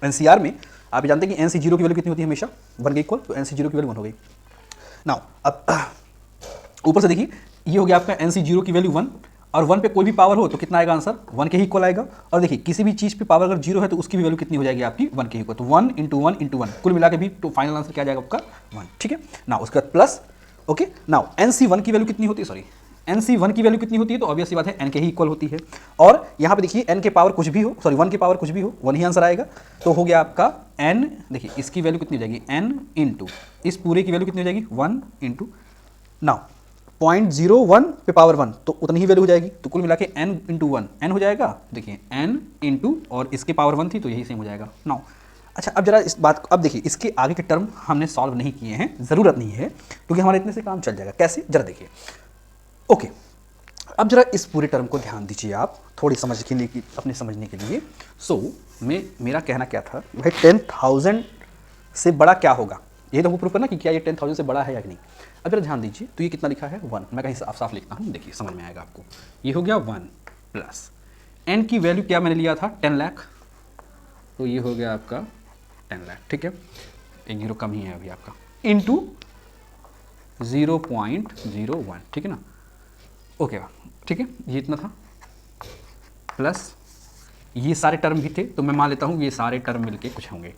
एनसीआर में आप जानते हैं कि nc0 की वैल्यू कितनी होती है, हमेशा 1 के इक्वल, तो nc0 की वैल्यू 1 हो गई। नाउ अब ऊपर से देखिए ये हो गया आपका nc0 की वैल्यू 1, और 1 पे कोई भी पावर हो तो कितना आएगा आंसर, 1 के ही इक्वल आएगा। और देखिए किसी भी चीज़ पे पावर अगर 0 है तो उसकी भी वैल्यू कितनी हो जाएगी आपकी 1 के इक्वल, तो 1 इंटू 1 इंटू 1 कुल मिला के भी तो फाइनल आंसर क्या जाएगा आपका 1, ठीक है ना। उसके बाद प्लस, ओके। नाउ nc1 की वैल्यू कितनी होती है, सॉरी nc1 की वैल्यू कितनी होती है, तो ऑब्वियस सी बात है n के ही इक्वल होती है। और यहाँ पे देखिए n के पावर कुछ भी हो, सॉरी 1 के पावर कुछ भी हो, 1 ही आंसर आएगा। तो हो गया आपका n, देखिए इसकी वैल्यू कितनी हो जाएगी n इंटू इस पूरे की वैल्यू कितनी हो जाएगी 1 इंटू, नाउ 0.01 पे पावर 1 तो उतनी ही वैल्यू हो जाएगी। तो कुल मिला के n इंटू 1 n हो जाएगा, देखिए n इंटू और इसके पावर 1 थी तो यही सेम हो जाएगा। नाउ अच्छा अब जरा इस बात को, अब देखिए इसके आगे के टर्म हमने सॉल्व नहीं किए हैं, ज़रूरत नहीं है क्योंकि हमारे इतने से काम चल जाएगा। कैसे, जरा देखिए, ओके। अब जरा इस पूरे टर्म को ध्यान दीजिए आप थोड़ी समझ के लिए, अपने समझने के लिए। मेरा कहना क्या था भाई, 10,000 से बड़ा क्या होगा, ये तो वो प्रूफ करना कि क्या ये 10,000 से बड़ा है या नहीं। अब जरा ध्यान दीजिए, तो ये कितना लिखा है 1, मैं कहीं साफ साफ लिखता हूँ, देखिए समझ में आएगा आपको। ये हो गया 1 प्लस n की वैल्यू क्या मैंने लिया था 10 लाख, तो ये हो गया आपका 10 लाख, ठीक है, एक जीरो कम ही है अभी आपका, इंटू 0.01, ठीक है ना, ओके ठीक है, ये इतना था प्लस ये सारे टर्म भी थे, तो मैं मान लेता हूँ ये सारे टर्म मिलके कुछ होंगे।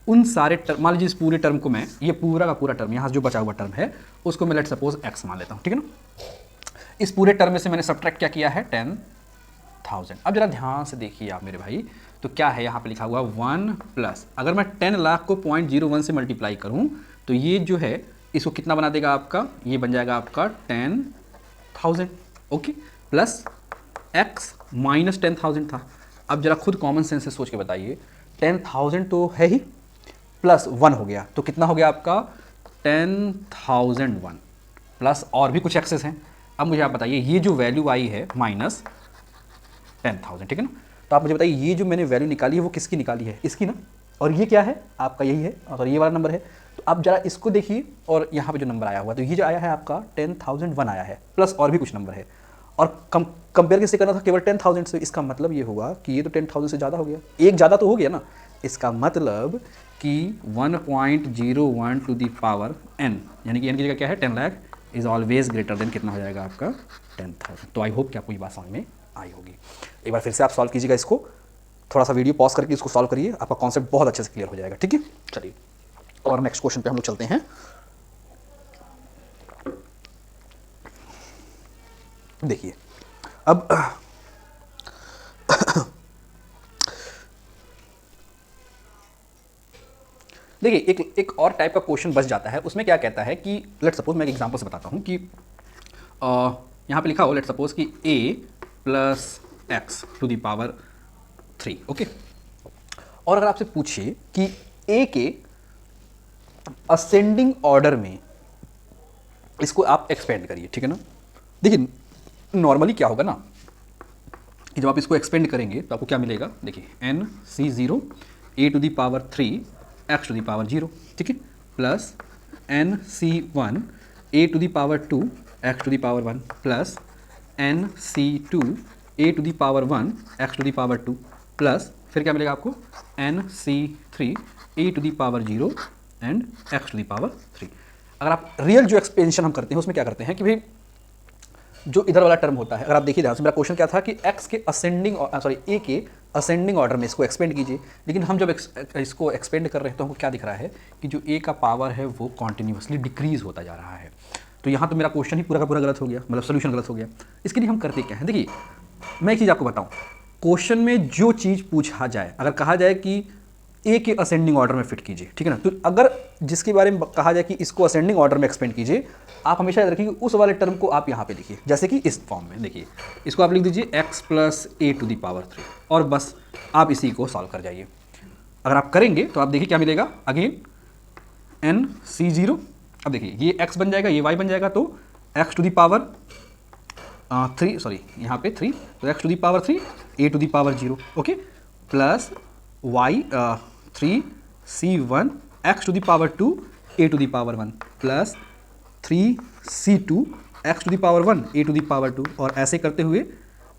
उन सारे टर्म, मान लीजिए इस पूरे टर्म को मैं, ये पूरा का पूरा टर्म यहाँ जो बचा हुआ टर्म है उसको मैं लेट सपोज x मान लेता हूँ, ठीक है ना। इस पूरे टर्म में से मैंने सब्ट्रैक्ट क्या किया है 10,000। अब जरा ध्यान से देखिए आप मेरे भाई, तो क्या है यहाँ पे लिखा हुआ 1 प्लस, अगर मैं 10 लाख को 0.01 से मल्टीप्लाई करूँ तो ये जो है इसको कितना बना देगा आपका, ये बन जाएगा आपका 10,000, ओके, प्लस x माइनस 10,000 था। अब जरा खुद कॉमन सेंस से सोच के बताइए, 10,000 तो है ही, प्लस 1 हो गया तो कितना हो गया आपका 10,001 प्लस और भी कुछ एक्सेस हैं। अब मुझे आप बताइए ये जो वैल्यू आई है माइनस 10,000, ठीक है ना, तो आप मुझे बताइए ये जो मैंने वैल्यू निकाली है वो किसकी निकाली है, इसकी ना, और ये क्या है आपका, यही है, और ये वाला नंबर है। तो आप जरा इसको देखिए, और यहाँ पे जो नंबर आया हुआ तो ये जो आया है आपका 10,001 आया है, प्लस और भी कुछ नंबर है, और कंपेयर किससे करना था, केवल 10,000 से। इसका मतलब ये हुआ कि ये तो 10,000 से ज़्यादा हो गया, एक ज़्यादा तो हो गया ना। इसका मतलब कि 1.01 टू दी पावर n, यानी कि n की जगह क्या है 10 lakh, is always greater than कितना हो जाएगा आपका 10,000। तो आई होप कि आपको ये बात समझ में आई होगी। एक बार फिर से आप सॉल्व कीजिएगा इसको, थोड़ा सा वीडियो पॉज करके इसको सॉल्व करिए, आपका कॉन्सेप्ट बहुत अच्छे से क्लियर हो जाएगा, ठीक है। चलिए और नेक्स्ट क्वेश्चन पे हम लोग चलते हैं। देखिए अब देखिए एक और टाइप का क्वेश्चन बच जाता है, उसमें क्या कहता है कि लेट सपोज, मैं एक एग्जांपल से बताता हूँ कि यहाँ पे लिखा हो लेट सपोज कि a plus x to the power 3, okay. और अगर आपसे पूछे कि a के असेंडिंग ऑर्डर में इसको आप एक्सपेंड करिए, ठीक है ना। देखिए नॉर्मली क्या होगा ना कि जब आप इसको एक्सपेंड करेंगे तो आपको क्या मिलेगा, देखिए nc0 a to the power 3 x to the power 0, ठीक है, plus nc1 a to the power 2 x to the power 1 plus nc2 a to the power 1 x to the power 2 plus फिर क्या मिलेगा आपको nc3 a to the power 0 and x to the power 3। अगर आप रियल जो एक्सपेंशन हम करते हैं उसमें क्या करते हैं कि भाई जो इधर वाला टर्म होता है, अगर आप देखिए ध्यान से, मेरा क्वेश्चन क्या था कि x के असेंडिंग, सॉरी a के असेंडिंग ऑर्डर में इसको एक्सपेंड कीजिए। लेकिन हम जब इसको एक्सपेंड कर रहे हैं तो हमको क्या दिख रहा है कि जो ए का पावर है वो कॉन्टिन्यूसली डिक्रीज होता जा रहा है। तो यहाँ तो मेरा क्वेश्चन ही पूरा का पूरा गलत हो गया, मतलब सोल्यूशन गलत हो गया। इसके लिए हम करते क्या है, देखिए मैं एक चीज़ आपको बताऊँ, क्वेश्चन में जो चीज़ पूछा जाए, अगर कहा जाए कि ए के असेंडिंग ऑर्डर में फिट कीजिए, ठीक है ना, तो अगर जिसके बारे में कहा जाए कि इसको असेंडिंग ऑर्डर में एक्सपेंड कीजिए, आप हमेशा याद रखिए कि उस वाले टर्म को आप यहाँ पे लिखिए, जैसे कि इस फॉर्म में देखिए, इसको आप लिख दीजिए x plus a to the power 3 और बस आप इसी को सॉल्व कर जाइए। अगर आप करेंगे तो आप देखिए क्या मिलेगा, अगेन NC0, अब देखिए ये x बन जाएगा, ये y बन जाएगा, तो x to the power 3, sorry यहाँ पे 3, तो x to the power 3 a to the power 0, okay, plus y 3 C1 x to the power 2 a to the power 1 plus 3 C2 x to the power 1 a to the power 2, और ऐसे करते हुए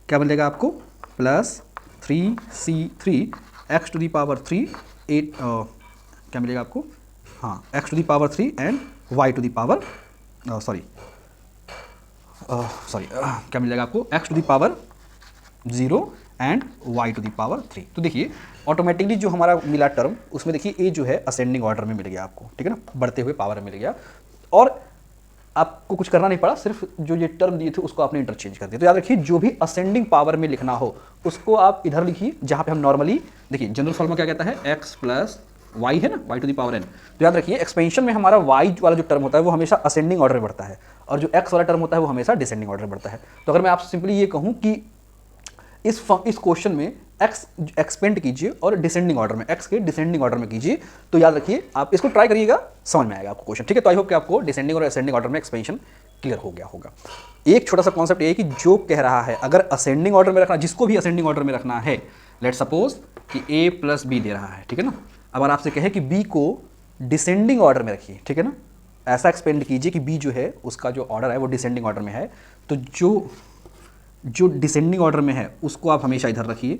क्या मिलेगा आपको, plus 3 C3 x to the power 3 8 क्या मिलेगा आपको, हाँ x to the power 3 and y to the power क्या मिलेगा आपको, x to the power 0 and y to the power 3। तो देखिए ऑटोमेटिकली जो हमारा मिला टर्म, उसमें देखिए a जो है असेंडिंग ऑर्डर में मिल गया आपको, ठीक है ना, बढ़ते हुए पावर में मिल गया, और आपको कुछ करना नहीं पड़ा, सिर्फ जो ये टर्म दिए थे उसको आपने इंटरचेंज कर दिया। तो याद रखिए जो भी असेंडिंग पावर में लिखना हो उसको आप इधर लिखिए, जहाँ पे हम नॉर्मली देखिए जनरल फॉर्मूला क्या कहता है, x प्लस y है ना, y to the power n। तो याद रखिए एक्सपेंशन में हमारा y वाला जो टर्म होता है वो हमेशा असेंडिंग ऑर्डर में बढ़ता है, और जो x वाला टर्म होता है वो हमेशा डिसेंडिंग ऑर्डर में बढ़ता है। तो अगर मैं आपसे सिंपली ये कहूँ कि इस क्वेश्चन में x एक्सपेंड कीजिए और डिसेंडिंग ऑर्डर में, x के डिसेंडिंग ऑर्डर में कीजिए, तो याद रखिए आप इसको ट्राई करिएगा, समझ में आएगा आपको क्वेश्चन, ठीक है। तो आई होप कि आपको डिसेंडिंग और असेंडिंग ऑर्डर में एक्सपेंशन क्लियर हो गया होगा। एक छोटा सा कॉन्सेप्ट ये है कि जो कह रहा है अगर असेंडिंग ऑर्डर में रखना, जिसको भी असेंडिंग ऑर्डर में रखना है, लेट सपोज कि a प्लस बी दे रहा है, ठीक है ना, अगर आपसे कहे कि b को डिसेंडिंग ऑर्डर में रखिए, ठीक है ना, ऐसा एक्सपेंड कीजिए कि b जो है उसका जो ऑर्डर है वो डिसेंडिंग ऑर्डर में है, तो जो डिसेंडिंग ऑर्डर में है उसको आप हमेशा इधर रखिए,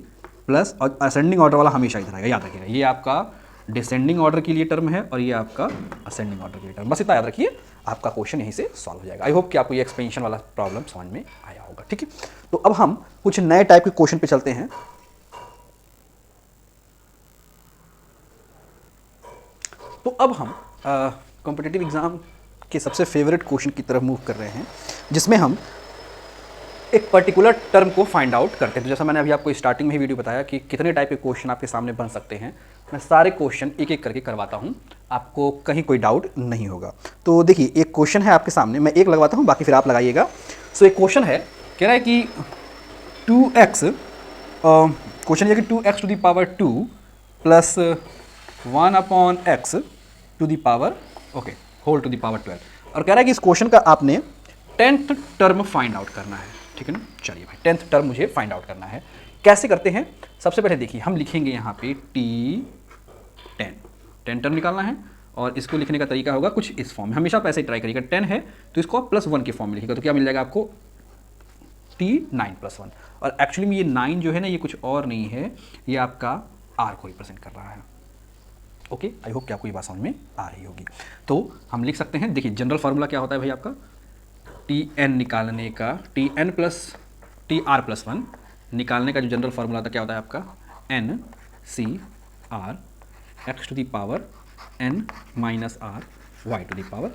प्लस और असेंडिंग ऑर्डर वाला हमेशा इधर आएगा, याद रखिएगा। ये आपका डिसेंडिंग ऑर्डर के लिए टर्म है और ये आपका असेंडिंग ऑर्डर के लिए टर्म, बस इतना याद रखिए, आपका क्वेश्चन यहीं से सॉल्व हो जाएगा। आई होप कि आपको ये एक्सपेंशन वाला प्रॉब्लम समझ में आया होगा, ठीक है। तो अब हम कुछ नए टाइप के क्वेश्चन पे चलते हैं। तो अब हम कॉम्पिटिटिव एग्जाम के सबसे फेवरेट क्वेश्चन की तरफ मूव कर रहे हैं, जिसमें हम एक पर्टिकुलर टर्म को फाइंड आउट करते हैं। तो जैसा मैंने अभी आपको स्टार्टिंग में ही वीडियो बताया कि कितने टाइप के क्वेश्चन आपके सामने बन सकते हैं, मैं सारे क्वेश्चन एक एक करके करवाता हूं, आपको कहीं कोई डाउट नहीं होगा। तो देखिए एक क्वेश्चन है आपके सामने, मैं एक लगवाता हूं, बाकी फिर आप लगाइएगा। सो एक क्वेश्चन है, कह रहा है कि 2x, क्वेश्चन ये कि 2x to the power 2 plus 1 upon x to the power whole to the power 12, और कह रहा है कि इस क्वेश्चन का आपने 10th टर्म फाइंड आउट करना है, ठीक है ना। चलिए भाई 10th टर्म मुझे फाइंड आउट करना है, कैसे करते हैं। सबसे पहले देखिए हम लिखेंगे यहाँ पे T10 टर्म निकालना है, और इसको लिखने का तरीका होगा कुछ इस फॉर्म में, हमेशा आप ऐसे ही ट्राई करिएगा। 10 है तो इसको आप +1 के फॉर्म में लिखिएगा, तो क्या मिल जाएगा आपको, T9 + 1, और एक्चुअली में ये 9 जो है ना ये कुछ और नहीं है, ये आपका R को रिप्रेजेंट कर रहा है। ओके, आई होप कि आपको ये बात समझ में आ रही होगी। तो हम लिख सकते हैं, देखिए जनरल फार्मूला क्या होता है भाई आपका, Tn निकालने का, Tn प्लस Tr+1 निकालने का जो जनरल फार्मूला था क्या होता है आपका, NCR x to the power n minus r y to the power r।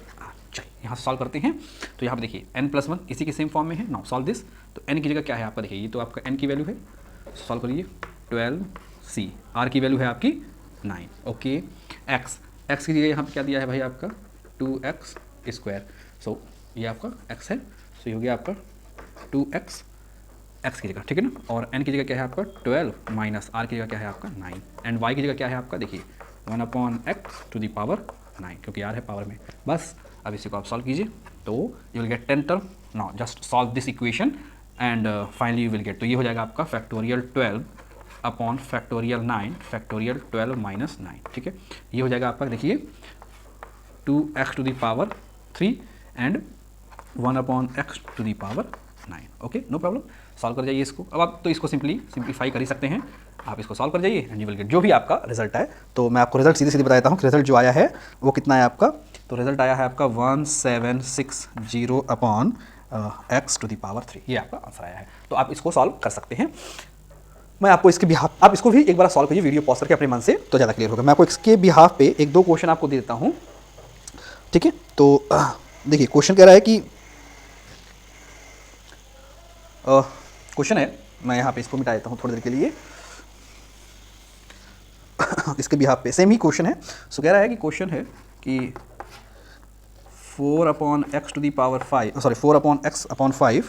चलिए यहाँ से सॉल्व करते हैं। तो यहाँ पे देखिए n+1 इसी के सेम फॉर्म में है। Now solve this. तो n की जगह क्या है आपका, देखिए ये तो आपका n की वैल्यू है, सॉल्व करिए। 12c, r की वैल्यू है आपकी 9, ओके। x की जगह यहाँ पे क्या दिया है भाई आपका, 2x², सो ये आपका x है, सो ये हो गया आपका 2x x की जगह, ठीक है ना। और n की जगह क्या है आपका 12 माइनस r की जगह क्या है आपका 9, एंड y की जगह क्या है आपका, देखिए 1/x टू दी पावर 9, क्योंकि r है पावर में। बस अब इसी को आप सॉल्व कीजिए, तो you will get 10 term. Now just solve this equation and finally you will get, तो ये हो जाएगा आपका factorial 12 upon factorial 9 factorial 12 minus 9, ठीक है। ये हो जाएगा आपका, देखिए 2x to the power 3 and 1/x to the power 9, okay, no problem. Solve कर जाइए इसको। अब आप तो इसको सिंप्लीफाई कर ही सकते हैं, आप इसको सॉल्व कर जाइए एंड यू विल गेट जो भी आपका रिजल्ट आए। तो मैं आपको रिजल्ट सीधे सीधे बता देता हूँ, रिजल्ट जो आया है वो कितना है आपका। तो रिजल्ट आया है आपका 1760 x टू दी पावर 3, ये आपका आंसर आया है। तो आप इसको सॉल्व कर सकते हैं। मैं आपको इसके बिहाफ, आप इसको भी एक बार सॉल्व करिए वीडियो पॉज करके अपने मन से, तो ज़्यादा क्लियर होगा। मैं आपको इसके बिहाफ पे एक दो क्वेश्चन आपको दे देता हूँ, ठीक है। तो देखिए क्वेश्चन कह रहा है कि क्वेश्चन है, मैं यहाँ पे इसको मिटा देता हूँ थोड़ी देर के लिए इसके बिहाफ पे सेम ही क्वेश्चन है। सो कह रहा है कि क्वेश्चन है कि 4/x⁵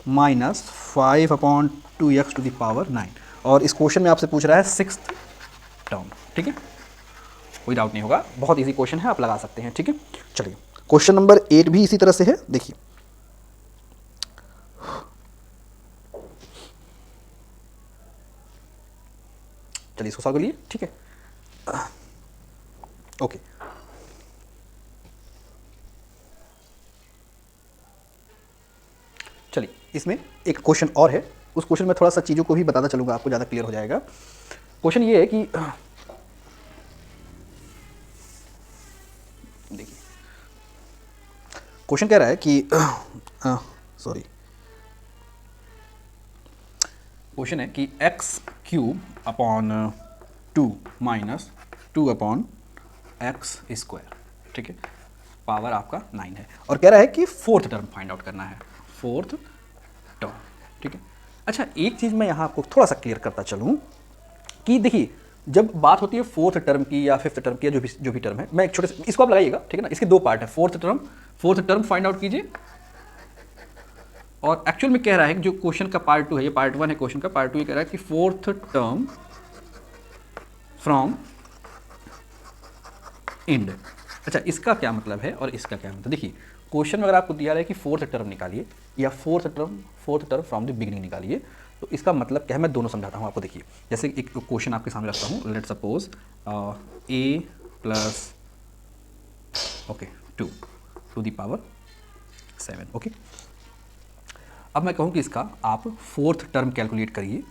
माइनस 5/2x⁵ और इस क्वेश्चन में आपसे पूछ रहा है 6th टर्म, ठीक है। कोई डाउट नहीं होगा, बहुत इजी क्वेश्चन है, आप लगा सकते हैं, ठीक है। चलिए क्वेश्चन नंबर 8 भी इसी तरह से है, देखिए चलिए इसको सॉल्व कर लिए, ठीक है। ओके चलिए इसमें एक क्वेश्चन और है, उस क्वेश्चन में थोड़ा सा चीज़ों को भी बताता चलूँगा, आपको ज़्यादा क्लियर हो जाएगा। क्वेश्चन ये है कि देखिए क्वेश्चन कह रहा है कि सॉरी, क्वेश्चन है कि x³ माइनस 2/x², ठीक है, पावर आपका 9 है और कह रहा है कि फोर्थ टर्म फाइंड आउट करना है, फोर्थ टर्म, ठीक है। अच्छा एक चीज़ मैं यहाँ आपको थोड़ा सा क्लियर करता चलूँ कि देखिए जब बात होती है फोर्थ टर्म की या फिफ्थ टर्म की या जो भी टर्म है, मैं एक छोटे से इसको आप लगाइएगा, ठीक है ना। इसके दो पार्ट है, फोर्थ टर्म फाइंड आउट कीजिए और एक्चुअल में कह रहा है कि जो क्वेश्चन का पार्ट 2 है, ये पार्ट 1 है क्वेश्चन का, पार्ट 2 ये कह रहा है कि फोर्थ टर्म फ्रॉम एंड। अच्छा इसका क्या मतलब है और इसका क्या मतलब, देखिए क्वेश्चन में अगर आपको दिया रहा है कि फोर्थ टर्म निकालिए या fourth term from the beginning निकालिए, तो इसका मतलब क्या है, मैं दोनों समझाता हूँ आपको। देखिए जैसे एक क्वेश्चन आपके सामने रखता हूँ, let suppose a plus 2 to the power 7, okay. अब मैं कहूँ कि इसका आप फोर्थ टर्म कैलकुलेट करिए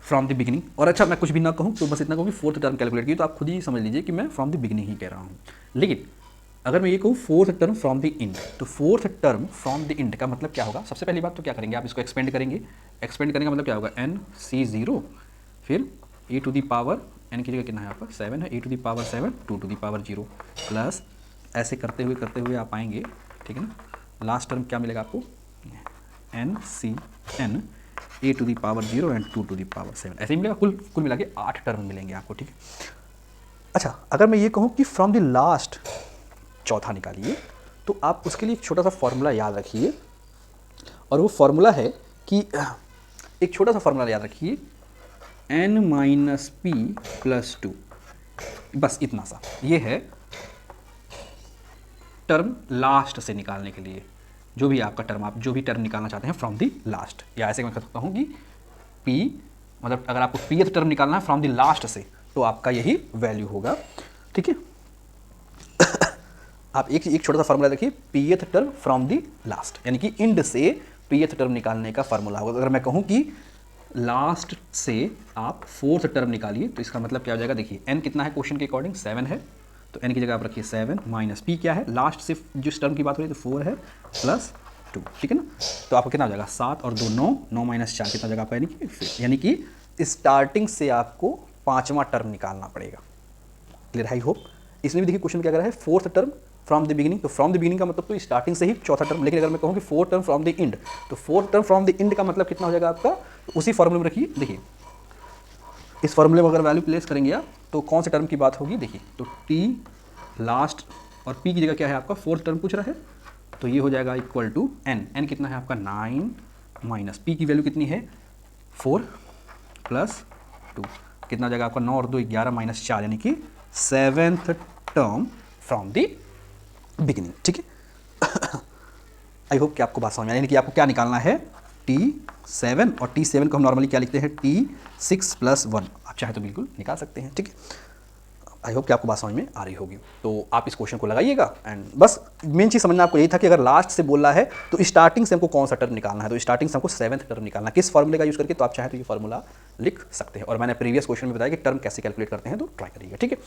फ्रॉम द बिगिनिंग, और अच्छा मैं कुछ भी ना कहूँ तो बस इतना कहूँ कि फोर्थ टर्म कैलकुलेट कीजिए, तो आप खुद ही समझ लीजिए कि मैं फ्रॉम द बिगिनिंग ही कह रहा हूँ। लेकिन अगर मैं ये कहूँ fourth term from the end, तो fourth term from the end का मतलब क्या होगा, सबसे पहली बात तो क्या करेंगे आप इसको एक्सपेंड करेंगे, एक्सपेंड करने का मतलब क्या होगा NC0 फिर a to the power n की जगह कितना है आपका 7 है, a to the power 7 2 to the power 0 plus ऐसे करते हुए आप आएंगे, ठीक है ना। लास्ट टर्म क्या मिलेगा आपको NCN a to the power 0 and 2 to the power 7, ऐसे ही मिलेगा, कुल मिला के 8 टर्म मिलेंगे आपको, ठीक है। अच्छा अगर मैं ये कहूँ कि फ्रॉम द लास्ट चौथा निकालिए, तो आप उसके लिए एक छोटा सा फॉर्मूला याद रखिए, और वो फॉर्मूला है कि एक छोटा सा फॉर्मूला याद रखिए n-p+2, बस इतना सा, ये है टर्म लास्ट से निकालने के लिए, जो भी आपका टर्म, आप जो भी टर्म निकालना चाहते हैं फ्रॉम द लास्ट, या ऐसे मैं कह सकता हूँ कि p मतलब अगर आपको pth टर्म निकालना है फ्रॉम द लास्ट से, तो आपका यही वैल्यू होगा, ठीक है। आप एक छोटा सा फॉर्मूला देखिए, pth term from the last, यानी कि इंड से pth टर्म निकालने का फॉर्मूला होगा। अगर मैं कहूँ कि लास्ट से आप फोर्थ टर्म निकालिए, तो इसका मतलब क्या हो जाएगा, देखिए n कितना है क्वेश्चन के अकॉर्डिंग 7 है, तो n की जगह आप रखिए 7 माइनस p क्या है, लास्ट से जिस टर्म की बात हो रही है तो 4 है प्लस 2, ठीक है ना। तो आपको कितना हो जाएगा 7 और 2 9, 9 माइनस 4 कितना हो जाएगा आपका, यानी कि स्टार्टिंग से आपको पाँचवा टर्म निकालना पड़ेगा। Clear, I hope. इसमें भी देखिए क्वेश्चन क्या कर रहा है, fourth term from the beginning, तो फ्रॉम द बिगिनिंग का मतलब तो स्टार्टिंग से ही चौथा टर्म, लेकिन अगर मैं कहूँ कि fourth term from the end, तो fourth term from the end का मतलब कितना हो जाएगा आपका, तो उसी फॉर्मूले में रखिए। देखिए इस फॉर्मूले में अगर वैल्यू प्लेस करेंगे आप, तो कौन से टर्म की बात होगी, देखिए तो t लास्ट और p की जगह क्या है आपका, फोर्थ टर्म पूछ रहा है, तो ये हो जाएगा इक्वल टू n कितना है आपका 9 माइनस p की वैल्यू कितनी है 4 प्लस 2, कितना हो जाएगा आपका 9 और 2 11 माइनस 4, यानी कि 7th term from the beginning, ठीक है। आई होप कि आपको बात समझ में आई, यानी कि आपको क्या निकालना है T7, और T7 को हम नॉर्मली क्या लिखते हैं T6 + 1, आप चाहे तो बिल्कुल निकाल सकते हैं, ठीक है। आई होप कि आपको बात समझ में आ रही होगी, तो आप इस क्वेश्चन को लगाइएगा। एंड बस मेन चीज़ समझना आपको यही था कि अगर लास्ट से बोल रहा है तो स्टार्टिंग से हमको कौन सा टर्म निकालना है, तो स्टार्टिंग से हमको 7th टर्म निकालना है, किस फॉर्मूले का यूज़ करके, तो आप चाहे तो ये फॉर्मूला लिख सकते हैं, और मैंने प्रीवियस क्वेश्चन में बताया कि टर्म कैसे कैलकुलेट करते हैं, तो ट्राई करिएगा, ठीक है।